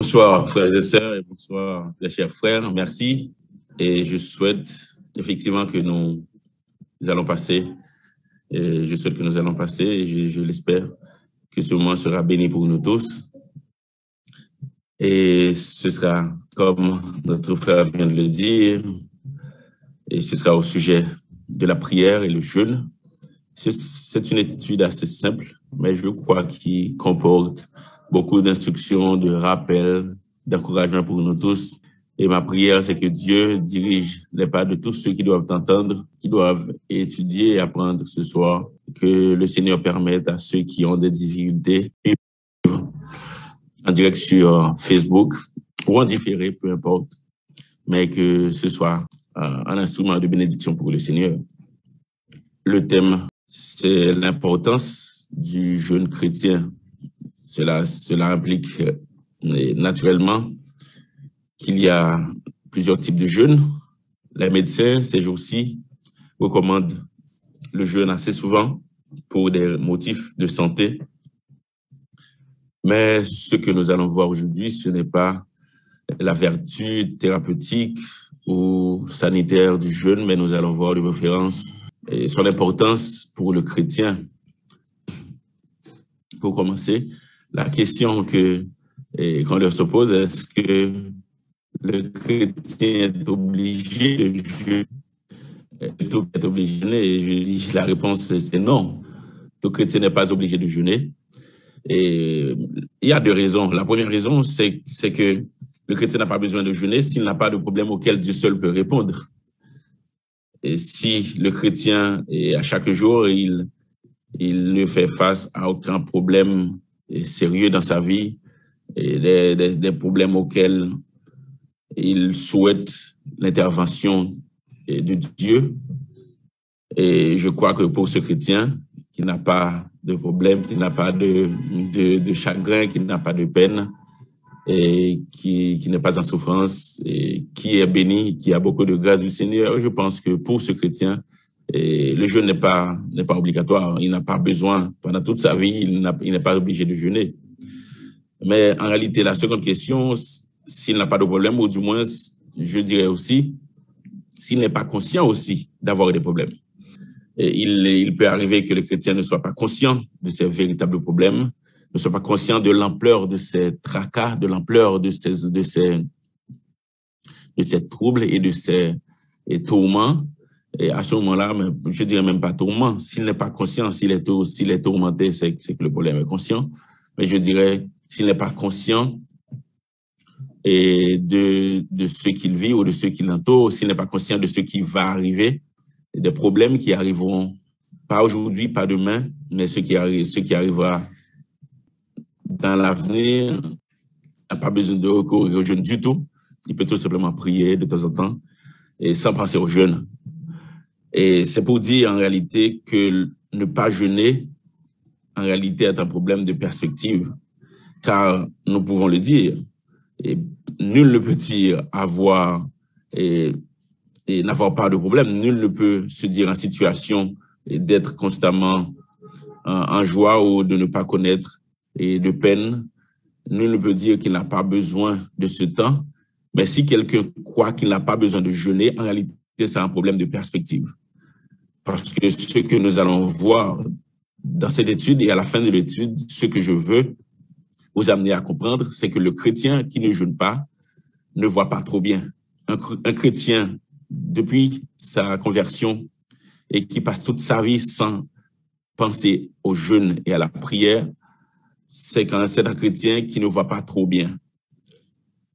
Bonsoir, frères et sœurs, et bonsoir, très chers frères. Merci. Et je souhaite effectivement que nous allons passer, et je souhaite que nous allons passer, et je l'espère, que ce moment sera béni pour nous tous. Et ce sera, comme notre frère vient de le dire, et ce sera au sujet de la prière et le jeûne. C'est une étude assez simple, mais je crois qu'il comporte beaucoup d'instructions, de rappels, d'encouragement pour nous tous. Et ma prière, c'est que Dieu dirige les pas de tous ceux qui doivent entendre, qui doivent étudier et apprendre ce soir. Que le Seigneur permette à ceux qui ont des difficultés en direct sur Facebook ou en différé, peu importe, mais que ce soit un instrument de bénédiction pour le Seigneur. Le thème, c'est l'importance du jeûne chrétien. Cela implique naturellement qu'il y a plusieurs types de jeûnes. Les médecins, ces jours-ci, recommandent le jeûne assez souvent pour des motifs de santé. Mais ce que nous allons voir aujourd'hui, ce n'est pas la vertu thérapeutique ou sanitaire du jeûne, mais nous allons voir de préférence et son importance pour le chrétien. Pour commencer, la question qu'on leur se pose, est-ce que le chrétien est obligé de jeûner? Est obligé de jeûner? Et je dis, la réponse, c'est non. Tout chrétien n'est pas obligé de jeûner. Et il y a deux raisons. La première raison, c'est que le chrétien n'a pas besoin de jeûner s'il n'a pas de problème auquel Dieu seul peut répondre. Et si le chrétien, et à chaque jour, il ne fait face à aucun problème sérieux dans sa vie, et des problèmes auxquels il souhaite l'intervention de Dieu. Et je crois que pour ce chrétien qui n'a pas de problème, qui n'a pas de chagrin, qui n'a pas de peine, et qui n'est pas en souffrance, et qui est béni, qui a beaucoup de grâce du Seigneur, je pense que pour ce chrétien, le jeûne n'est pas obligatoire. Il n'a pas besoin, pendant toute sa vie, il n'est pas obligé de jeûner. Mais en réalité, la seconde question, s'il n'a pas de problème, ou du moins, je dirais aussi, s'il n'est pas conscient aussi d'avoir des problèmes. Et il peut arriver que le chrétien ne soit pas conscient de ses véritables problèmes, ne soit pas conscient de l'ampleur de ses tracas, de l'ampleur de ses troubles et de ses tourments. Et à ce moment-là, je dirais même pas tourment. S'il n'est pas conscient, s'il est tourmenté, c'est que le problème est conscient. Mais je dirais, s'il n'est pas conscient de ce qu'il vit ou de ce qui l'entoure, s'il n'est pas conscient de ce qui va arriver, des problèmes qui arriveront pas aujourd'hui, pas demain, mais ce qui arrivera dans l'avenir, n'a pas besoin de recourir au jeûne du tout. Il peut tout simplement prier de temps en temps et sans penser au jeûne. Et c'est pour dire en réalité que ne pas jeûner, en réalité, est un problème de perspective. Car nous pouvons le dire, et nul ne peut dire avoir et n'avoir pas de problème. Nul ne peut se dire en situation d'être constamment en joie ou de ne pas connaître et de peine. Nul ne peut dire qu'il n'a pas besoin de ce temps. Mais si quelqu'un croit qu'il n'a pas besoin de jeûner, en réalité, c'est un problème de perspective. Parce que ce que nous allons voir dans cette étude et à la fin de l'étude, ce que je veux vous amener à comprendre, c'est que le chrétien qui ne jeûne pas ne voit pas trop bien. Un chrétien, depuis sa conversion et qui passe toute sa vie sans penser au jeûne et à la prière, c'est un chrétien qui ne voit pas trop bien.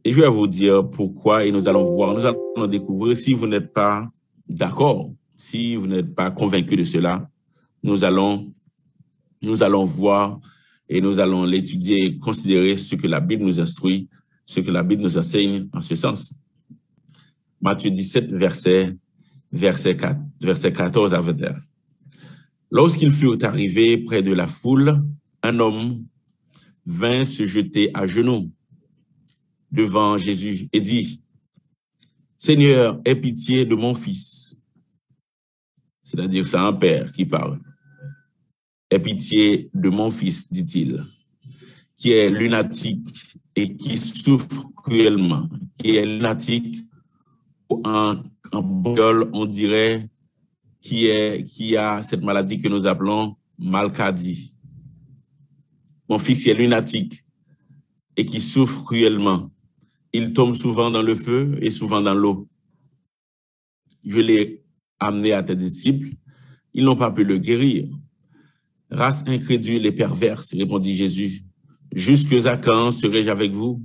Et je vais vous dire pourquoi et nous allons voir, nous allons découvrir. Si vous n'êtes pas d'accord, si vous n'êtes pas convaincu de cela, nous allons voir et nous allons l'étudier et considérer ce que la Bible nous instruit, ce que la Bible nous enseigne en ce sens. Matthieu 17, verset 14 à 21. Lorsqu'ils furent arrivés près de la foule, un homme vint se jeter à genoux devant Jésus et dit, « Seigneur, aie pitié de mon fils. » C'est-à-dire c'est un père qui parle. « Aie pitié de mon fils, dit-il, qui est lunatique et qui souffre cruellement, qui est lunatique, en Bouol, on dirait, qui a cette maladie que nous appelons Malcadie. Mon fils est lunatique et qui souffre cruellement. Il tombe souvent dans le feu et souvent dans l'eau. Je l'ai amené à tes disciples. Ils n'ont pas pu le guérir. Race incrédule et perverse, répondit Jésus. Jusque à quand serai-je avec vous?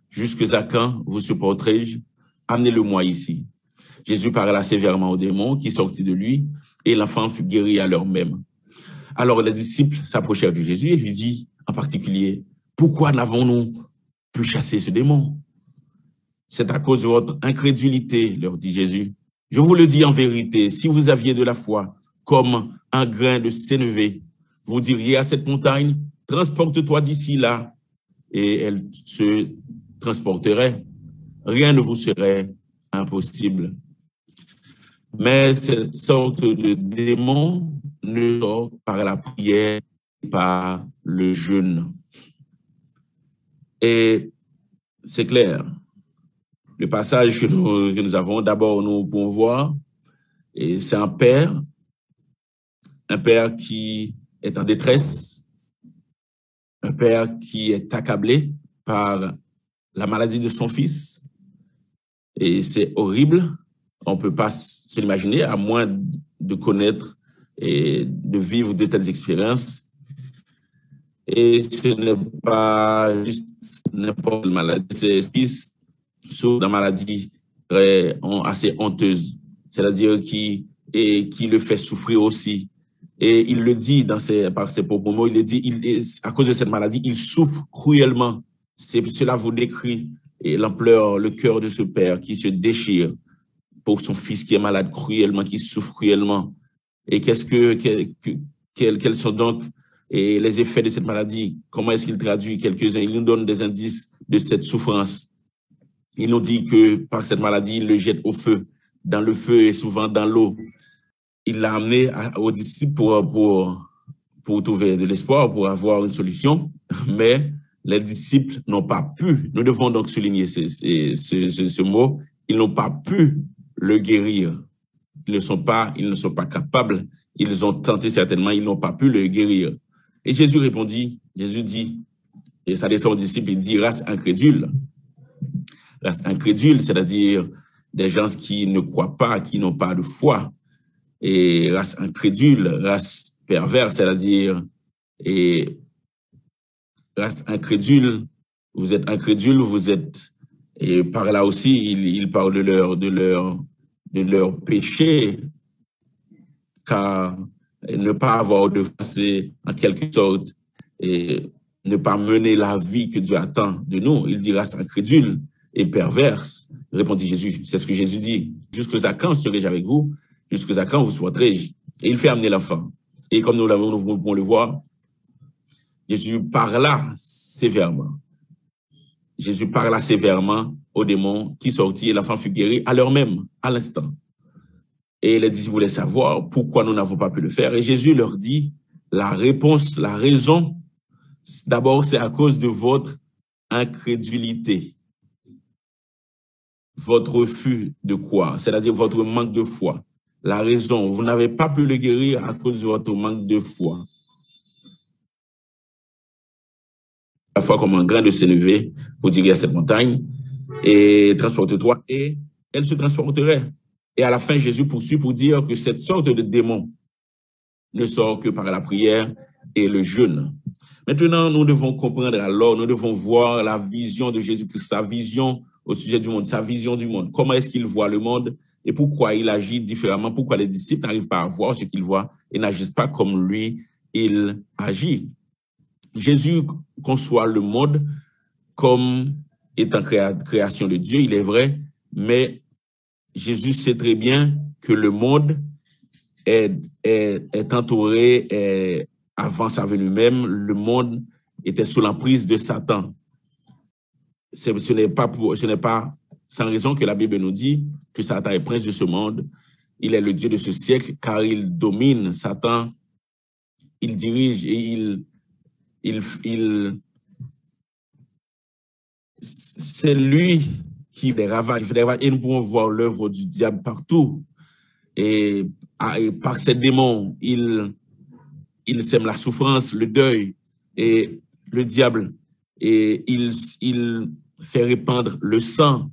Jusque à quand vous supporterai-je? Amenez-le-moi ici. Jésus parla sévèrement au démon qui sortit de lui et l'enfant fut guéri à l'heure même. Alors les disciples s'approchèrent de Jésus et lui dit en particulier, pourquoi n'avons-nous pu chasser ce démon? C'est à cause de votre incrédulité, leur dit Jésus. Je vous le dis en vérité, si vous aviez de la foi comme un grain de sénévé, vous diriez à cette montagne, transporte-toi d'ici là, et elle se transporterait. Rien ne vous serait impossible. Mais cette sorte de démon ne sort par la prière, par le jeûne. Et c'est clair. Le passage que nous avons, d'abord, nous pouvons voir, et c'est un père qui est en détresse, un père qui est accablé par la maladie de son fils. Et c'est horrible. On ne peut pas se l'imaginer, à moins de connaître et de vivre de telles expériences. Et ce n'est pas juste n'importe quelle maladie. Ces fils souffrent d'une maladie assez honteuse, c'est-à-dire qui le fait souffrir aussi. Et il le dit par ses propres mots, il le dit, à cause de cette maladie, il souffre cruellement. Cela vous décrit l'ampleur, le cœur de ce père qui se déchire pour son fils qui est malade cruellement, qui souffre cruellement. Et quels sont donc les effets de cette maladie? Comment est-ce qu'il traduit quelques-uns? Il nous donne des indices de cette souffrance. Il nous dit que par cette maladie, il le jette au feu, dans le feu et souvent dans l'eau. Il l'a amené aux disciples pour trouver de l'espoir, pour avoir une solution, mais les disciples n'ont pas pu, nous devons donc souligner ce mot, ils n'ont pas pu le guérir. Ils ne sont pas capables, ils ont tenté certainement, ils n'ont pas pu le guérir. Et Jésus répondit, Jésus dit, et ça descend aux disciples, il dit, race incrédule. Race incrédule, c'est-à-dire des gens qui ne croient pas, qui n'ont pas de foi. Et race incrédule, race perverse, c'est-à-dire race incrédule, vous êtes incrédule, vous êtes, et par là aussi, il parle de leur péché, car ne pas avoir de foi, c'est en quelque sorte, et ne pas mener la vie que Dieu attend de nous. Il dit race incrédule et perverse, répondit Jésus. C'est ce que Jésus dit. Jusqu'à quand serai-je avec vous? Jusqu'à quand vous souhaiterez-je? Et il fait amener l'enfant. Et comme nous pouvons le voir, Jésus parla sévèrement. Jésus parla sévèrement au démon qui sortit et l'enfant fut guéri à l'heure même, à l'instant. Et les disciples voulaient savoir pourquoi nous n'avons pas pu le faire. Et Jésus leur dit, la réponse, la raison, d'abord, c'est à cause de votre incrédulité. Votre refus de croire, c'est-à-dire votre manque de foi. La raison, vous n'avez pas pu le guérir à cause de votre manque de foi. La foi comme un grain de sénévé, vous diriez à cette montagne, et transporte-toi, et elle se transporterait. Et à la fin, Jésus poursuit pour dire que cette sorte de démon ne sort que par la prière et le jeûne. Maintenant, nous devons comprendre alors, nous devons voir la vision de Jésus-Christ, sa vision au sujet du monde, sa vision du monde. Comment est-ce qu'il voit le monde et pourquoi il agit différemment, pourquoi les disciples n'arrivent pas à voir ce qu'il voit et n'agissent pas comme lui, il agit. Jésus conçoit le monde comme étant création de Dieu, il est vrai, mais Jésus sait très bien que le monde est entouré, avant sa venue même, le monde était sous l'emprise de Satan. Ce n'est pas sans raison que la Bible nous dit que Satan est prince de ce monde. Il est le Dieu de ce siècle car il domine. Satan, il dirige et il c'est lui qui fait des ravages, et nous pouvons voir l'œuvre du diable partout. Et par ces démons, il sème la souffrance, le deuil, et le diable, et il fait répandre le sang,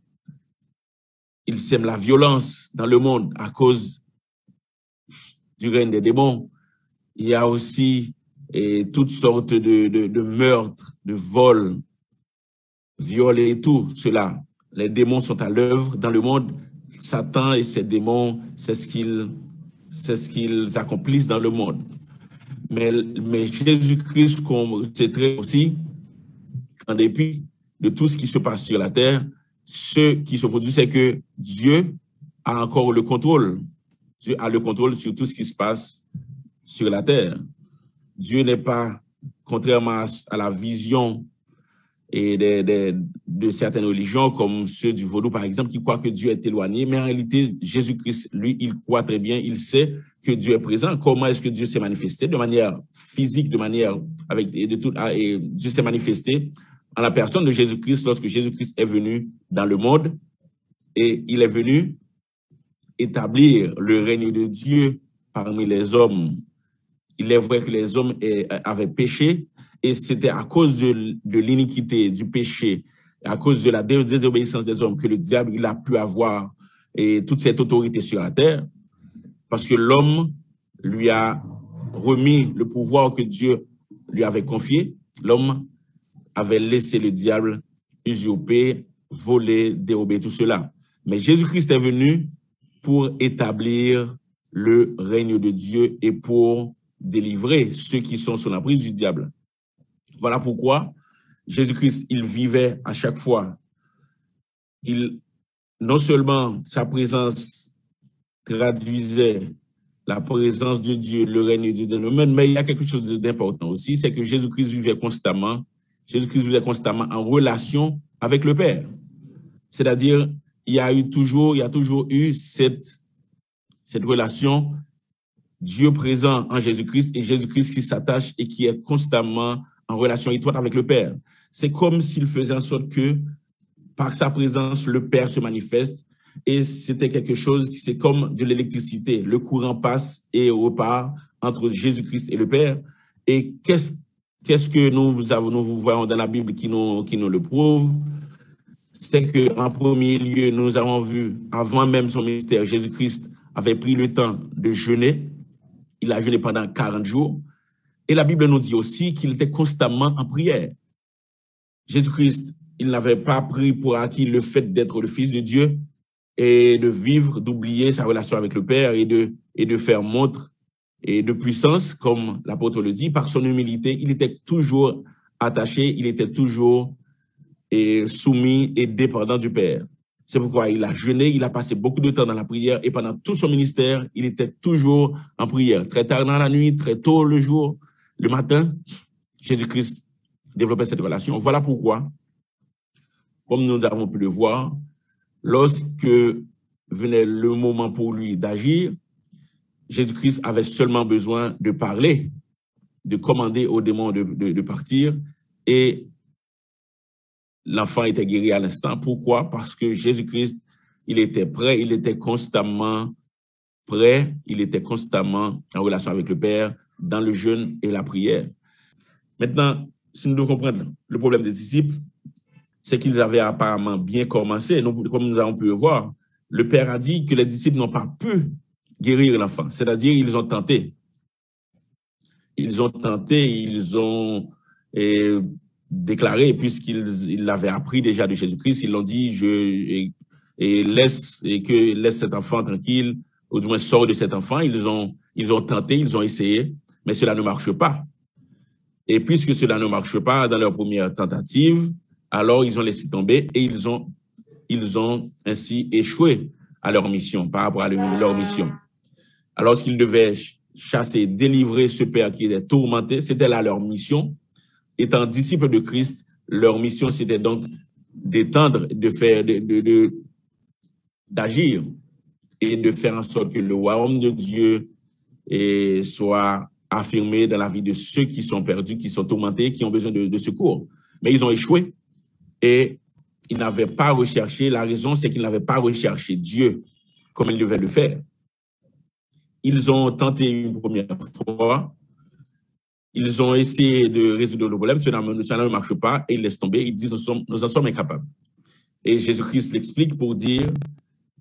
il sème la violence dans le monde à cause du règne des démons. Il y a aussi toutes sortes de meurtres, de vols, viols et tout cela. Les démons sont à l'œuvre dans le monde. Satan et ses démons, c'est ce qu'ils accomplissent dans le monde. Mais Jésus-Christ, comme c'est très aussi, en dépit de tout ce qui se passe sur la terre, ce qui se produit, c'est que Dieu a encore le contrôle. Dieu a le contrôle sur tout ce qui se passe sur la terre. Dieu n'est pas, contrairement à la vision et de certaines religions, comme ceux du vaudou, par exemple, qui croient que Dieu est éloigné. Mais en réalité, Jésus-Christ, lui, il croit très bien, il sait que Dieu est présent. Comment est-ce que Dieu s'est manifesté? De manière physique, de manière et Dieu s'est manifesté en la personne de Jésus-Christ lorsque Jésus-Christ est venu dans le monde et il est venu établir le règne de Dieu parmi les hommes. Il est vrai que les hommes avaient péché et c'était à cause de l'iniquité, du péché, à cause de la désobéissance des hommes que le diable il a pu avoir toute cette autorité sur la terre parce que l'homme lui a remis le pouvoir que Dieu lui avait confié. L'homme avait laissé le diable usurper, voler, dérober tout cela. Mais Jésus-Christ est venu pour établir le règne de Dieu et pour délivrer ceux qui sont sous l'emprise du diable. Voilà pourquoi Jésus-Christ, il vivait à chaque fois. Non seulement sa présence traduisait la présence de Dieu, le règne de Dieu, mais il y a quelque chose d'important aussi, c'est que Jésus-Christ vivait constamment en relation avec le Père. C'est-à-dire, il y a toujours eu cette relation, Dieu présent en Jésus-Christ et Jésus-Christ qui s'attache et qui est constamment en relation étroite avec le Père. C'est comme s'il faisait en sorte que, par sa présence, le Père se manifeste et c'était quelque chose qui, c'est comme de l'électricité. Le courant passe et repart entre Jésus-Christ et le Père. Et qu'est-ce que nous voyons dans la Bible qui nous le prouve? C'est qu'en premier lieu, nous avons vu, avant même son ministère, Jésus-Christ avait pris le temps de jeûner. Il a jeûné pendant 40 jours. Et la Bible nous dit aussi qu'il était constamment en prière. Jésus-Christ, il n'avait pas pris pour acquis le fait d'être le Fils de Dieu et de vivre, d'oublier sa relation avec le Père et de faire montre et de puissance, comme l'apôtre le dit. Par son humilité, il était toujours attaché, il était toujours soumis et dépendant du Père. C'est pourquoi il a jeûné, il a passé beaucoup de temps dans la prière et pendant tout son ministère, il était toujours en prière. Très tard dans la nuit, très tôt le jour, le matin, Jésus-Christ développait cette relation. Voilà pourquoi, comme nous avons pu le voir, lorsque venait le moment pour lui d'agir, Jésus-Christ avait seulement besoin de parler, de commander aux démons de partir et l'enfant était guéri à l'instant. Pourquoi? Parce que Jésus-Christ, il était prêt, il était constamment prêt, il était constamment en relation avec le Père, dans le jeûne et la prière. Maintenant, si nous devons comprendre le problème des disciples, c'est qu'ils avaient apparemment bien commencé. Comme nous avons pu le voir, le Père a dit que les disciples n'ont pas pu guérir l'enfant. C'est-à-dire, ils ont tenté. Ils ont déclaré, puisqu'ils l'avaient appris déjà de Jésus-Christ, ils l'ont dit, laisse cet enfant tranquille, ou du moins sort de cet enfant. Ils ont tenté, ils ont essayé, mais cela ne marche pas. Et puisque cela ne marche pas dans leur première tentative, alors ils ont laissé tomber et ils ont ainsi échoué à leur mission, par rapport à leur mission. Alors qu'ils devaient chasser, délivrer ce père qui était tourmenté, c'était là leur mission. Étant disciples de Christ, leur mission, c'était donc d'étendre, d'agir et de faire en sorte que le royaume de Dieu soit affirmé dans la vie de ceux qui sont perdus, qui sont tourmentés, qui ont besoin de secours. Mais ils ont échoué et ils n'avaient pas recherché, la raison c'est qu'ils n'avaient pas recherché Dieu comme ils devaient le faire. Ils ont tenté une première fois, ils ont essayé de résoudre le problème, cela ne marche pas, et ils laissent tomber, ils disent nous en sommes incapables. Et Jésus-Christ l'explique pour dire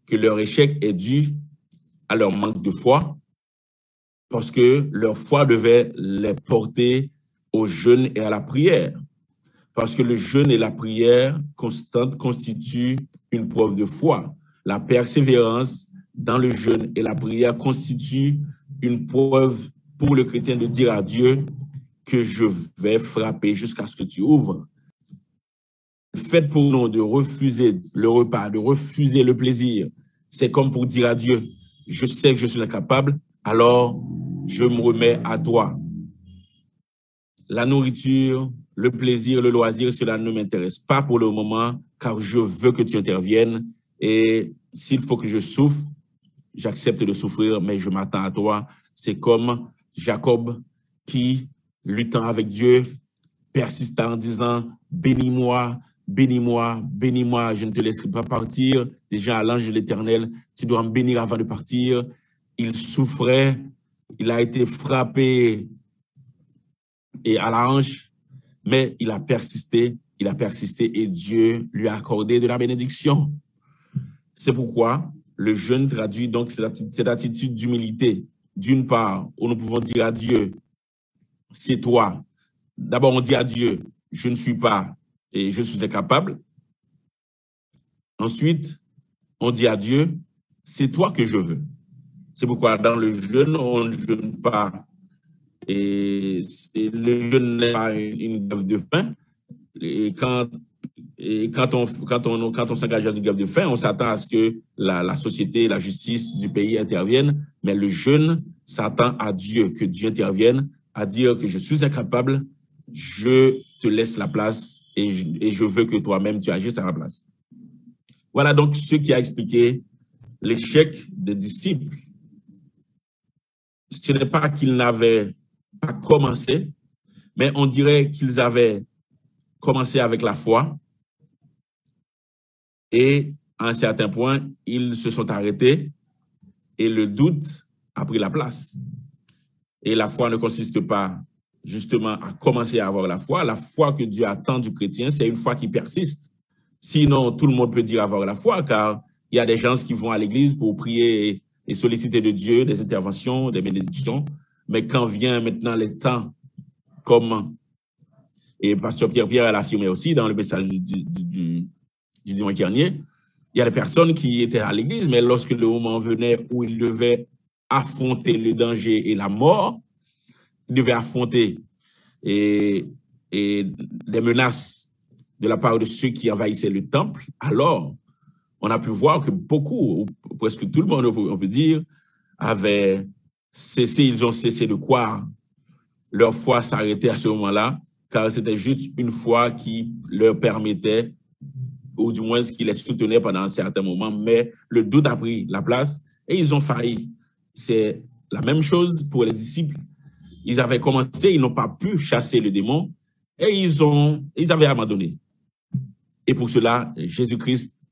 que leur échec est dû à leur manque de foi, parce que leur foi devait les porter au jeûne et à la prière. Parce que le jeûne et la prière constante constituent une preuve de foi. La persévérance dans le jeûne et la prière constituent une preuve pour le chrétien de dire à Dieu que je vais frapper jusqu'à ce que tu ouvres. Le fait pour nous de refuser le repas, de refuser le plaisir, c'est comme pour dire à Dieu, je sais que je suis incapable, alors je me remets à toi. La nourriture, le plaisir, le loisir, cela ne m'intéresse pas pour le moment, car je veux que tu interviennes. Et s'il faut que je souffre, j'accepte de souffrir, mais je m'attends à toi. C'est comme Jacob qui, luttant avec Dieu, persista en disant, bénis-moi, bénis-moi, bénis-moi, je ne te laisserai pas partir. Déjà à l'ange de l'Éternel, tu dois me bénir avant de partir. Il souffrait, il a été frappé et à la hanche, mais il a persisté et Dieu lui a accordé de la bénédiction. C'est pourquoi le jeûne traduit donc cette attitude d'humilité. D'une part, où nous pouvons dire à Dieu, c'est toi. D'abord, on dit à Dieu, je ne suis pas et je suis incapable. Ensuite, on dit à Dieu, c'est toi que je veux. C'est pourquoi dans le jeûne, on ne jeûne pas. Et le jeûne n'est pas une grève de faim. Et quand on s'engage dans une grève de faim, on s'attend à ce que la société, la justice du pays interviennent. Mais le jeûne s'attend à Dieu, que Dieu intervienne, à dire que je suis incapable, je te laisse la place et je veux que toi-même tu agisses à la place. Voilà donc ce qui a expliqué l'échec des disciples. Ce n'est pas qu'ils n'avaient pas commencé, mais on dirait qu'ils avaient commencé avec la foi et à un certain point, ils se sont arrêtés et le doute a pris la place. Et la foi ne consiste pas justement à commencer à avoir la foi. La foi que Dieu attend du chrétien, c'est une foi qui persiste. Sinon, tout le monde peut dire avoir la foi, car il y a des gens qui vont à l'église pour prier et solliciter de Dieu des interventions, des bénédictions. Mais quand vient maintenant les temps, comme et Pasteur Pierre l'a affirmé aussi dans le message du dimanche dernier, il y a des personnes qui étaient à l'église, mais lorsque le moment venait où ils devaient affronter le danger et la mort, ils devaient affronter des menaces de la part de ceux qui envahissaient le temple, alors on a pu voir que beaucoup, ou presque tout le monde, on peut dire, avaient cessé, ils ont cessé de croire. Leur foi s'arrêtait à ce moment-là, car c'était juste une foi qui leur permettait, ou du moins qui les soutenait pendant un certain moment, mais le doute a pris la place et ils ont failli. C'est la même chose pour les disciples. Ils avaient commencé, ils n'ont pas pu chasser le démon et ils avaient abandonné. Et pour cela, Jésus-Christ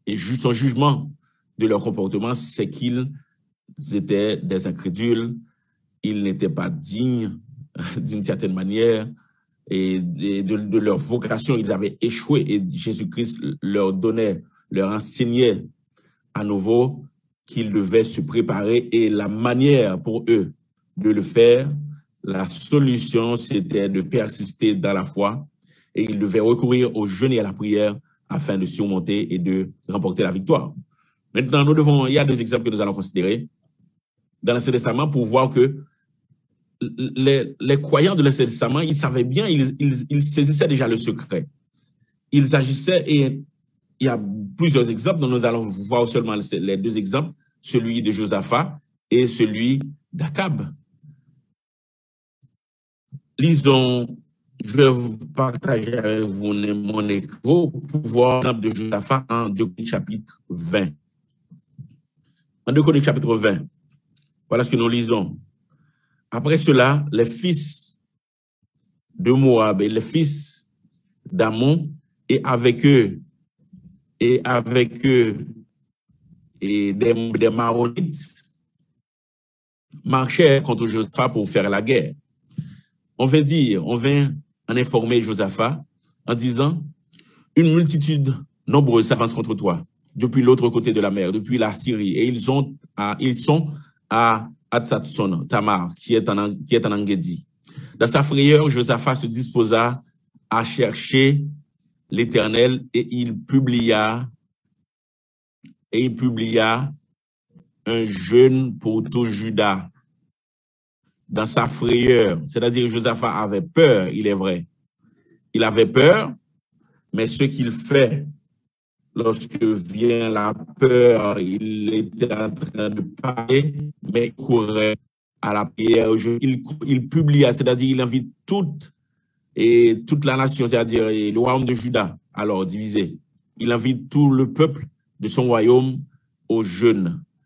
et son jugement de leur comportement, c'est qu'ils étaient des incrédules, ils n'étaient pas dignes d'une certaine manière et de leur vocation, ils avaient échoué et Jésus-Christ leur enseignait à nouveau qu'ils devaient se préparer et la manière pour eux de le faire, la solution, c'était de persister dans la foi et ils devaient recourir au jeûne et à la prière afin de surmonter et de remporter la victoire. Maintenant, il y a deux exemples que nous allons considérer dans l'Ancien Testament pour voir que les croyants de l'Ancien Testament, ils savaient bien, ils saisissaient déjà le secret. Ils agissaient et il y a plusieurs exemples dont nous allons voir seulement les deux exemples, celui de Josaphat et celui d'Akab. Lisons, je vais vous partager avec vous mon écran pour voir l'exemple de Josaphat en 2 Chroniques chapitre 20. En 2 Chroniques chapitre 20, voilà ce que nous lisons. Après cela, les fils de Moab et les fils d'Ammon, et avec eux et avec eux et des Maronites marchaient contre Josaphat pour faire la guerre. On vint en informer Josaphat en disant, une multitude nombreuse s'avance contre toi depuis l'autre côté de la mer, depuis la Syrie, et ils sont à Hatzatson, Tamar, qui est en Engedi. Dans sa frayeur, Josaphat se disposa à chercher l'Éternel et il publia un jeûne pour tout Juda. Dans sa frayeur, c'est-à-dire Josaphat avait peur, il est vrai. Il avait peur, mais ce qu'il fait lorsque vient la peur, il était en train de parler, mais il courait à la prière. Il publia, c'est-à-dire il invite toute la nation, c'est-à-dire le royaume de Juda, alors divisé. Il invite tout le peuple de son royaume au jeûne.